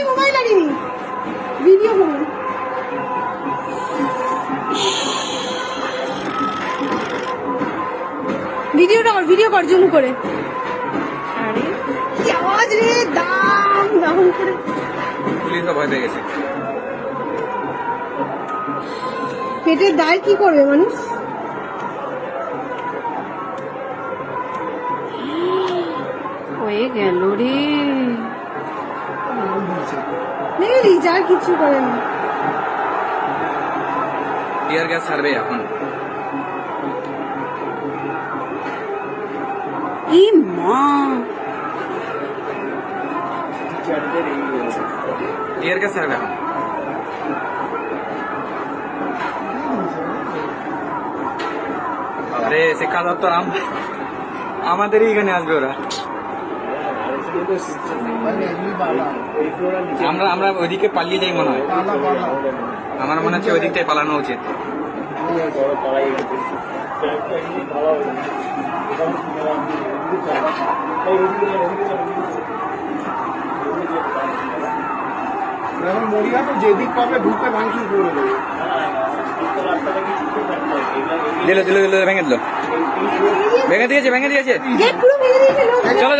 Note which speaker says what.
Speaker 1: Mobile লাগিনি video করুন। Video কর zoom করে। আরে কি আওয়াজ রে, দাম দাম করে
Speaker 2: পুলিশও ভয় পেয়ে গেছে।
Speaker 1: পেটের দায় কি করবে মানুষ? হয়ে গেল রে, আর কিছু করে না।
Speaker 2: টিয়ার গ্যাস ছাড়বে এখন।
Speaker 1: ই মা,
Speaker 2: টিয়ার গ্যাস ছাড়বে এখন। আরে শিক্ষা দপ্তর আমাদেরই এখানে আসবে ওরা। আমরা ওইদিকে পালিয়ে যাই মনে হয়। আমার মনে হচ্ছে ওই দিকটাই পালানো উচিত।
Speaker 3: মরিয়া তো যেদিক পাবে ঢুকে ভাঙচুর করে দেবে।
Speaker 2: দিল ভেঙে দিয়েছে।
Speaker 1: গেট পুরো ভেঙে দিয়েছে।
Speaker 2: চলো চলো।